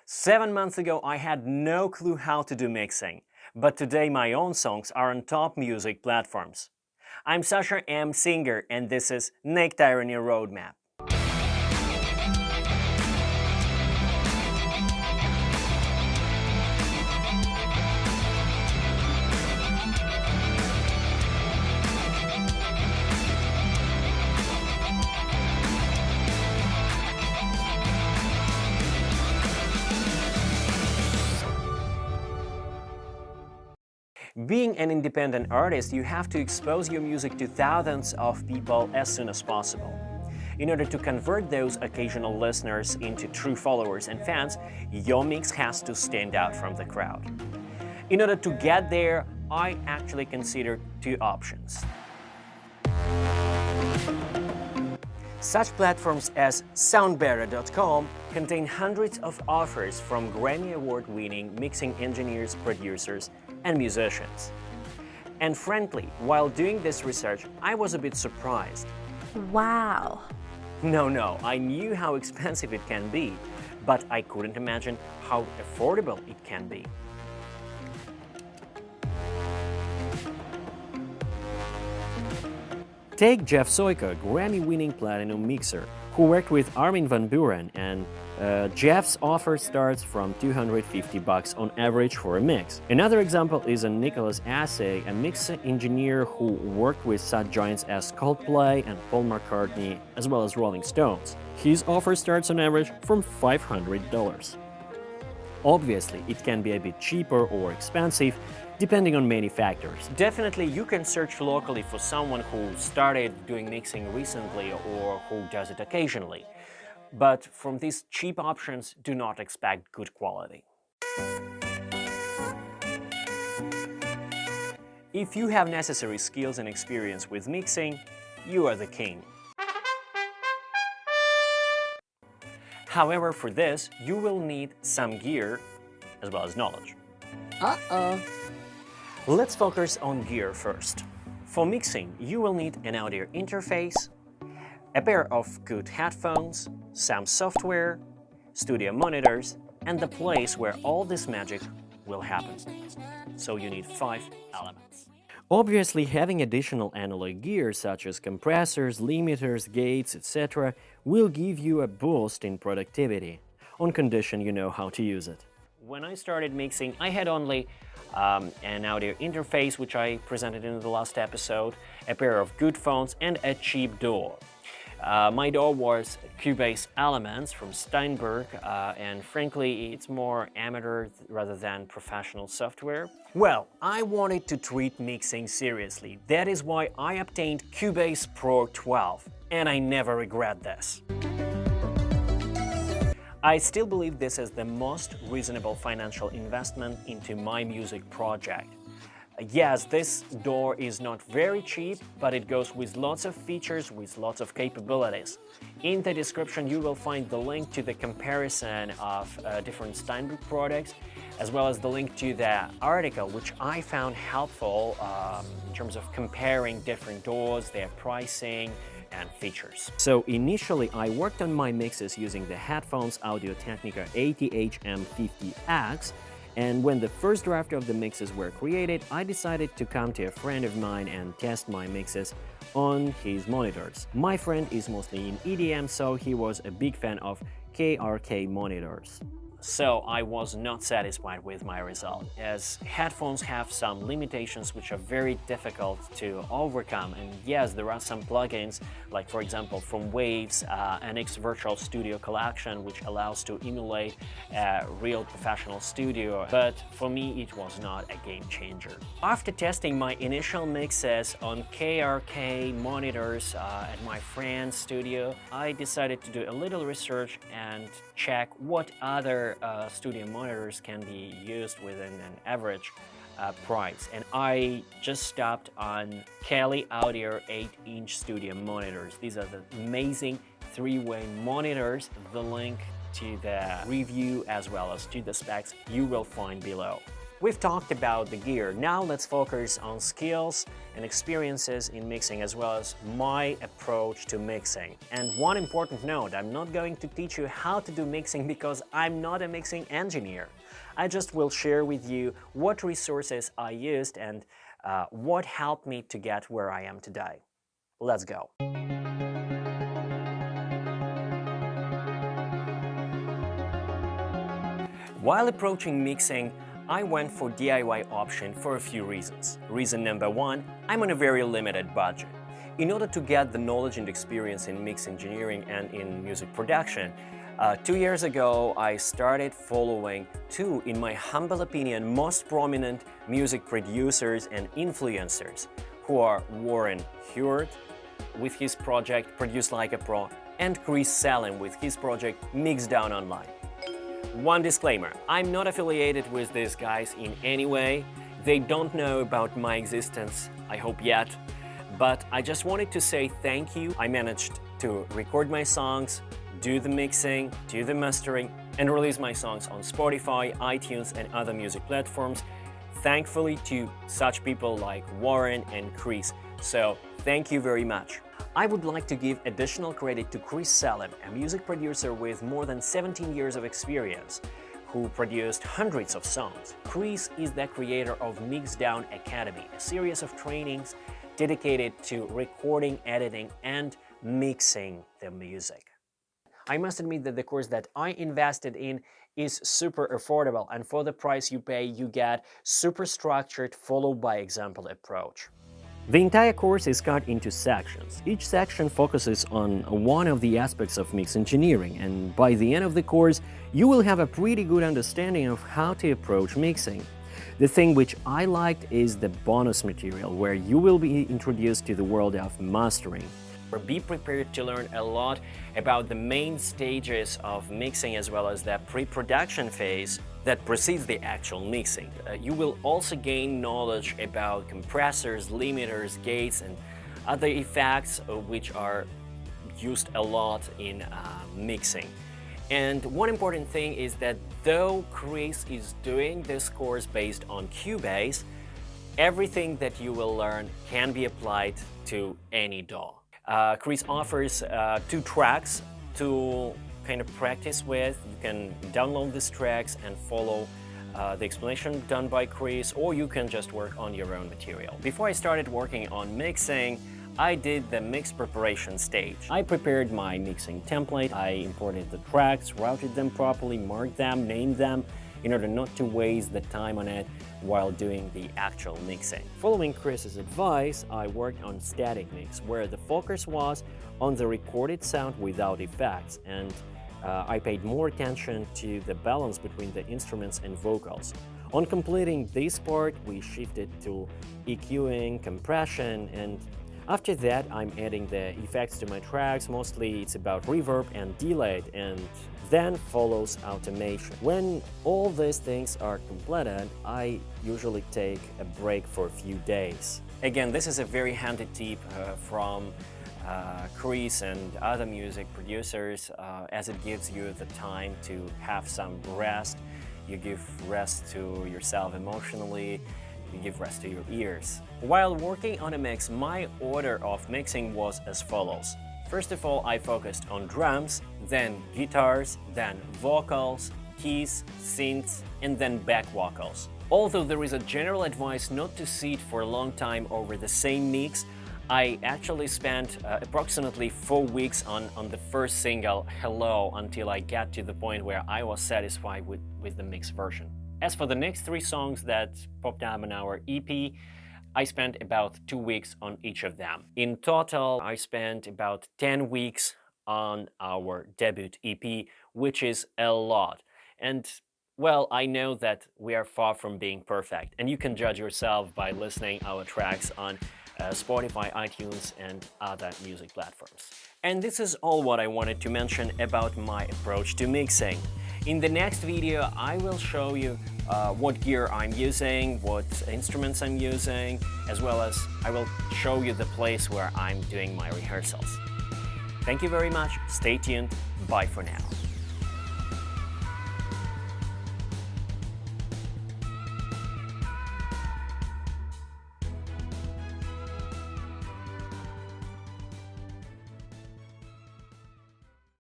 7 months ago, I had no clue how to do mixing, but today my own songs are on top music platforms. I'm Sasha mSinger, and this is Nectarine Roadmap. Being an independent artist, you have to expose your music to thousands of people as soon as possible. In order to convert those occasional listeners into true followers and fans, your mix has to stand out from the crowd. In order to get there, I actually considered two options. Such platforms as soundbetter.com contain hundreds of offers from Grammy Award-winning mixing engineers, producers, and musicians. And frankly, while doing this research, I was a bit surprised. Wow. No, I knew how expensive it can be, but I couldn't imagine how affordable it can be. Take Jeff Soika, Grammy-winning platinum mixer, who worked with Armin van Buuren, and Jeff's offer starts from $250 on average for a mix. Another example is a Nicholas Assay, a mix engineer who worked with such giants as Coldplay and Paul McCartney, as well as Rolling Stones. His offer starts on average from $500. Obviously, it can be a bit cheaper or expensive, depending on many factors. Definitely, you can search locally for someone who started doing mixing recently or who does it occasionally. But from these cheap options, do not expect good quality. If you have necessary skills and experience with mixing, you are the king. However, for this, you will need some gear as well as knowledge. Let's focus on gear first. For mixing, you will need an audio interface, a pair of good headphones, some software, studio monitors, and the place where all this magic will happen. So you need 5 elements. Obviously, having additional analog gear such as compressors, limiters, gates, etc. will give you a boost in productivity, on condition you know how to use it. When I started mixing, I had only an audio interface, which I presented in the last episode, a pair of good phones, and a cheap DAW. My DAW was Cubase Elements from Steinberg, and frankly, it's more amateur rather than professional software. Well, I wanted to treat mixing seriously. That is why I obtained Cubase Pro 12, and I never regret this. I still believe this is the most reasonable financial investment into my music project. Yes, this DAW is not very cheap, but it goes with lots of features, with lots of capabilities. In the description you will find the link to the comparison of different Steinberg products, as well as the link to the article, which I found helpful in terms of comparing different DAWs, their pricing, and features. So initially I worked on my mixes using the headphones Audio-Technica AT-HM50X, and when the first draft of the mixes were created, I decided to come to a friend of mine and test my mixes on his monitors. My friend is mostly in EDM, so he was a big fan of KRK monitors. So I was not satisfied with my result, as headphones have some limitations which are very difficult to overcome. And yes, there are some plugins, like for example from Waves, NX Virtual Studio Collection, which allows to emulate a real professional studio, but for me it was not a game changer. After testing my initial mixes on KRK monitors at my friend's studio, I decided to do a little research and check what other studio monitors can be used within an average price, and I just stopped on Kelly Audio 8-inch studio monitors. These are the amazing 3-way monitors. The link to the review as well as to the specs you will find below. We've talked about the gear, now let's focus on skills and experiences in mixing as well as my approach to mixing. And one important note, I'm not going to teach you how to do mixing because I'm not a mixing engineer. I just will share with you what resources I used and what helped me to get where I am today. Let's go. While approaching mixing, I went for DIY option for a few reasons. Reason number one, I'm on a very limited budget. In order to get the knowledge and experience in mix engineering and in music production, 2 years ago I started following two, in my humble opinion, most prominent music producers and influencers, who are Warren Hewart with his project Produce Like a Pro and Chris Salem with his project Mixdown Online. One disclaimer, I'm not affiliated with these guys in any way. They don't know about my existence, I hope yet, but I just wanted to say thank you. I managed to record my songs, do the mixing, do the mastering, and release my songs on Spotify, iTunes, and other music platforms, thankfully to such people like Warren and Chris. So thank you very much. I would like to give additional credit to Chris Salem, a music producer with more than 17 years of experience, who produced hundreds of songs. Chris is the creator of Mixdown Academy, a series of trainings dedicated to recording, editing, and mixing the music. I must admit that the course that I invested in is super affordable, and for the price you pay, you get super structured, followed by example approach. The entire course is cut into sections. Each section focuses on one of the aspects of mix engineering, and by the end of the course, you will have a pretty good understanding of how to approach mixing. The thing which I liked is the bonus material, where you will be introduced to the world of mastering. Be prepared to learn a lot about the main stages of mixing as well as the pre-production phase that precedes the actual mixing. You will also gain knowledge about compressors, limiters, gates, and other effects which are used a lot in mixing. And one important thing is that though Chris is doing this course based on Cubase, everything that you will learn can be applied to any DAW. Chris offers 2 tracks to kind of practice with. You can download these tracks and follow the explanation done by Chris, or you can just work on your own material. Before I started working on mixing, I did the mix preparation stage. I prepared my mixing template, I imported the tracks, routed them properly, marked them, named them, in order not to waste the time on it while doing the actual mixing. Following Chris's advice, I worked on static mix, where the focus was on the recorded sound without effects, and I paid more attention to the balance between the instruments and vocals. On completing this part, we shifted to EQing, compression, and after that, I'm adding the effects to my tracks. Mostly it's about reverb and delay, and then follows automation. When all these things are completed, I usually take a break for a few days. Again, this is a very handy tip from Chris and other music producers, as it gives you the time to have some rest. You give rest to yourself emotionally, you give rest to your ears. While working on a mix, my order of mixing was as follows. First of all, I focused on drums, then guitars, then vocals, keys, synths, and then back vocals. Although there is a general advice not to sit for a long time over the same mix, I actually spent approximately 4 weeks on the first single, Hello, until I got to the point where I was satisfied with the mixed version. As for the next 3 songs that popped up in our EP, I spent about 2 weeks on each of them. In total, I spent about 10 weeks on our debut EP, which is a lot. And well, I know that we are far from being perfect, and you can judge yourself by listening our tracks on Spotify, iTunes, and other music platforms. And this is all what I wanted to mention about my approach to mixing. In the next video, I will show you what gear I'm using, what instruments I'm using, as well as I will show you the place where I'm doing my rehearsals. Thank you very much, stay tuned, bye for now.